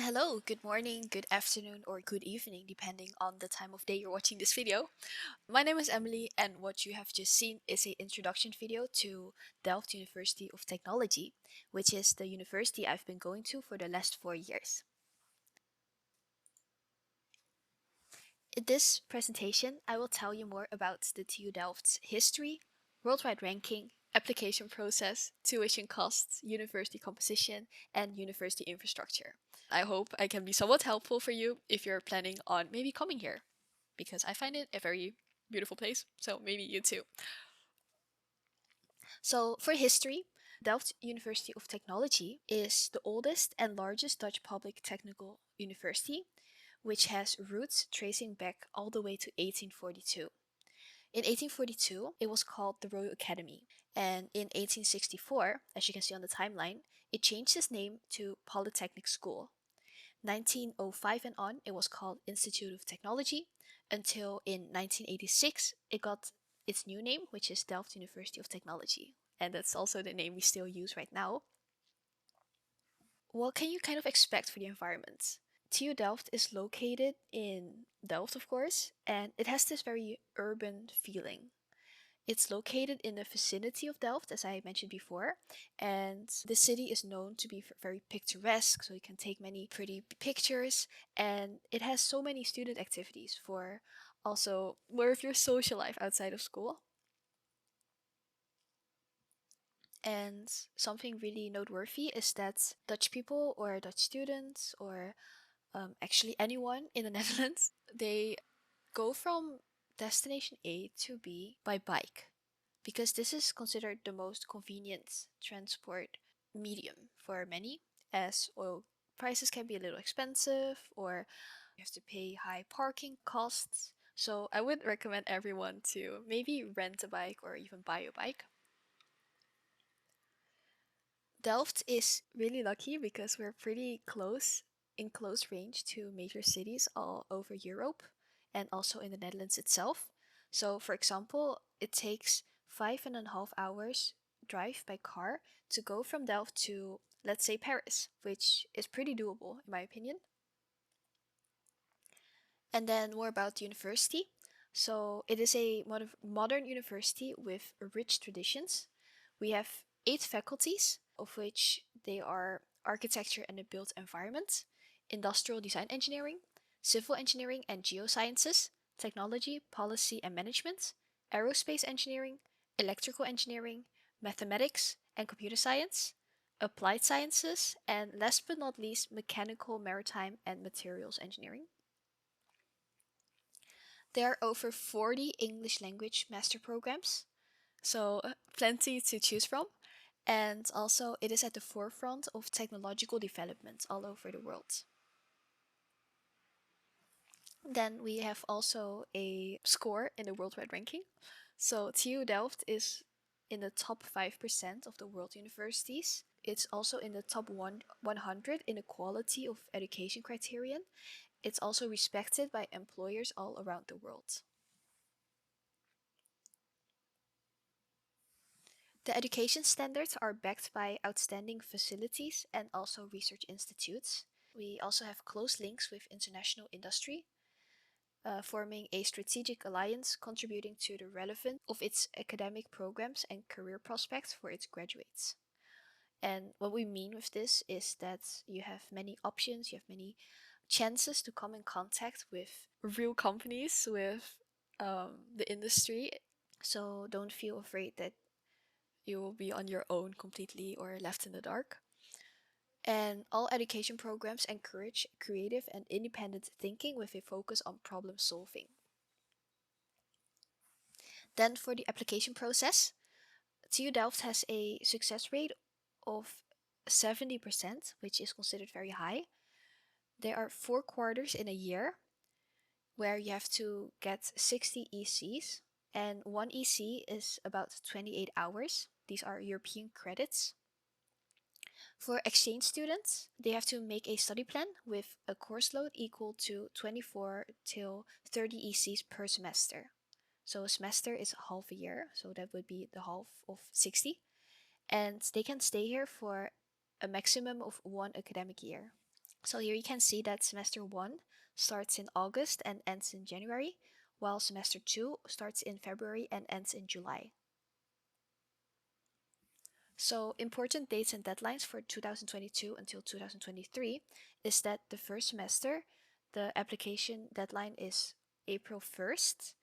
Hello, good morning, good afternoon, or good evening, depending on the time of day you're watching this video. My name is Emily, and what you have just seen is an introduction video to Delft University of Technology, which is the university I've been going to for the last 4 years. In this presentation, I will tell you more about the TU Delft's history, worldwide ranking, application process, tuition costs, university composition, and university infrastructure. I hope I can be somewhat helpful for you if you're planning on maybe coming here, because I find it a very beautiful place, so maybe you too. So, for history, Delft University of Technology is the oldest and largest Dutch public technical university, which has roots tracing back all the way to 1842. In 1842, it was called the Royal Academy, and in 1864, as you can see on the timeline, it changed its name to Polytechnic School. 1905 and on, it was called Institute of Technology, until in 1986, it got its new name, which is Delft University of Technology. And that's also the name we still use right now. What can you kind of expect for the environment? TU Delft is located in Delft, of course, and it has this very urban feeling. It's located in the vicinity of Delft, as I mentioned before, and the city is known to be very picturesque, so you can take many pretty pictures, and it has so many student activities for also more of your social life outside of school. And something really noteworthy is that Dutch people or Dutch students or actually anyone in the Netherlands, they go from destination A to B by bike because this is considered the most convenient transport medium for many, as oil prices can be a little expensive or you have to pay high parking costs. So I would recommend everyone to maybe rent a bike or even buy a bike. Delft is really lucky because we're pretty close in close range to major cities all over Europe and also in the Netherlands itself. So, for example, it takes 5.5 hours drive by car to go from Delft to, let's say, Paris, which is pretty doable in my opinion. And then more about the university. So, it is a modern university with rich traditions. We have 8 faculties, of which they are architecture and the built environment, industrial design engineering, civil engineering and geosciences, technology, policy and management, aerospace engineering, electrical engineering, mathematics and computer science, applied sciences, and last but not least, mechanical, maritime, and materials engineering. There are over 40 English language master programs, so plenty to choose from. And also, it is at the forefront of technological development all over the world. Then we have also a score in the worldwide ranking. So TU Delft is in the top 5% of the world universities. It's also in the top 100 in the quality of education criterion. It's also respected by employers all around the world. The education standards are backed by outstanding facilities and also research institutes. We also have close links with international industry, forming a strategic alliance contributing to the relevance of its academic programs and career prospects for its graduates. And what we mean with this is that you have many options, you have many chances to come in contact with real companies, with the industry. So don't feel afraid that you will be on your own completely or left in the dark. And all education programs encourage creative and independent thinking with a focus on problem solving. Then for the application process, TU Delft has a success rate of 70%, which is considered very high. There are 4 quarters in a year where you have to get 60 ECs, and one EC is about 28 hours. These are European credits. For exchange students, they have to make a study plan with a course load equal to 24 till 30 ECs per semester. So a semester is half a year, so that would be the half of 60. And they can stay here for a maximum of 1 academic year. So here you can see that semester 1 starts in August and ends in January, while semester 2 starts in February and ends in July. So important dates and deadlines for 2022 until 2023 is that the first semester, the application deadline is April 1st,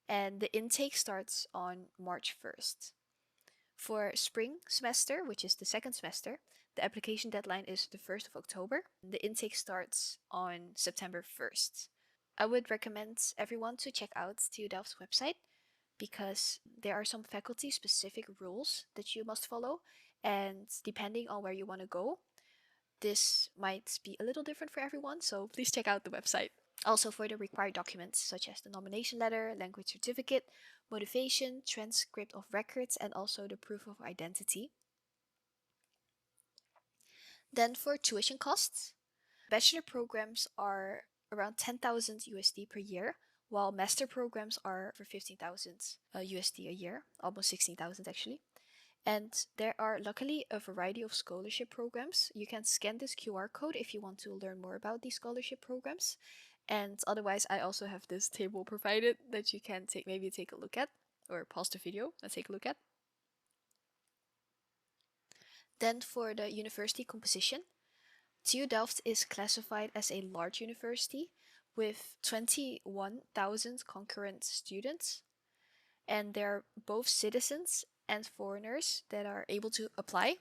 and the intake starts on March 1st. For spring semester, which is the second semester, the application deadline is the 1st of October. The intake starts on September 1st. I would recommend everyone to check out TU Delft's website because there are some faculty specific rules that you must follow, and depending on where you want to go, this might be a little different for everyone, so please check out the website. Also, for the required documents such as the nomination letter, language certificate, motivation, transcript of records, and also the proof of identity. Then for tuition costs, bachelor programs are around 10,000 USD per year, while master programs are for 15,000 USD a year, almost 16,000 actually. And there are luckily a variety of scholarship programs. You can scan this QR code if you want to learn more about these scholarship programs. And otherwise, I also have this table provided that you can maybe take a look at, or pause the video and take a look at. Then for the university composition, TU Delft is classified as a large university with 21,000 concurrent students, and they're both citizens and foreigners that are able to apply.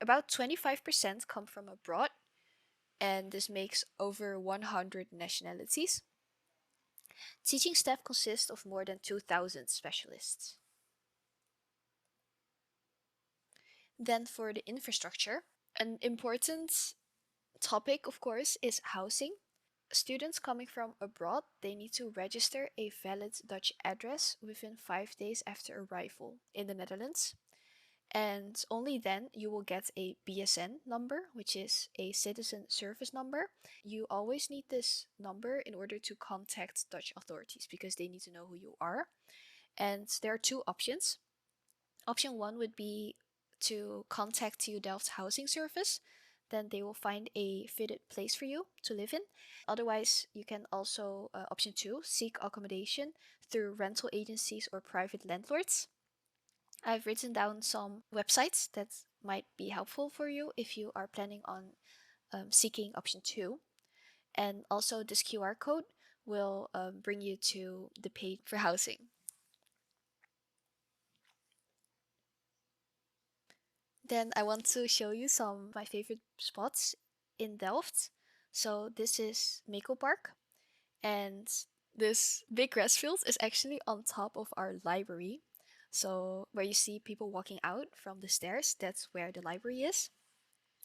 About 25% come from abroad, and this makes over 100 nationalities. Teaching staff consists of more than 2,000 specialists. Then for the infrastructure, an important topic, of course, is housing. Students coming from abroad, they need to register a valid Dutch address within 5 days after arrival in the Netherlands. And only then you will get a BSN number, which is a citizen service number. You always need this number in order to contact Dutch authorities because they need to know who you are. And there are two options. Option one would be to contact TU Delft Housing Service. Then they will find a fitted place for you to live in. Otherwise, you can also, option two, seek accommodation through rental agencies or private landlords. I've written down some websites that might be helpful for you if you are planning on seeking option two. And also, this QR code will bring you to the page for housing. Then I want to show you some of my favorite spots in Delft. So this is Meko Park, and this big grass field is actually on top of our library. So where you see people walking out from the stairs, that's where the library is.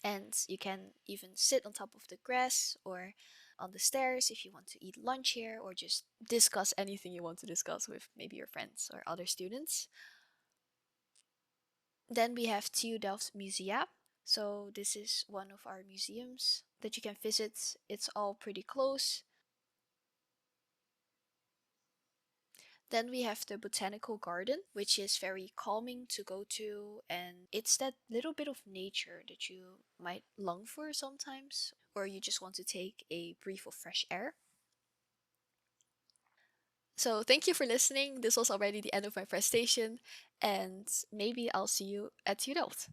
And you can even sit on top of the grass or on the stairs if you want to eat lunch here or just discuss anything you want to discuss with maybe your friends or other students. Then we have TU Delft Musea. So this is one of our museums that you can visit. It's all pretty close. Then we have the Botanical Garden, which is very calming to go to, and it's that little bit of nature that you might long for sometimes, or you just want to take a breath of fresh air. So thank you for listening. This was already the end of my presentation, and maybe I'll see you at TU Delft.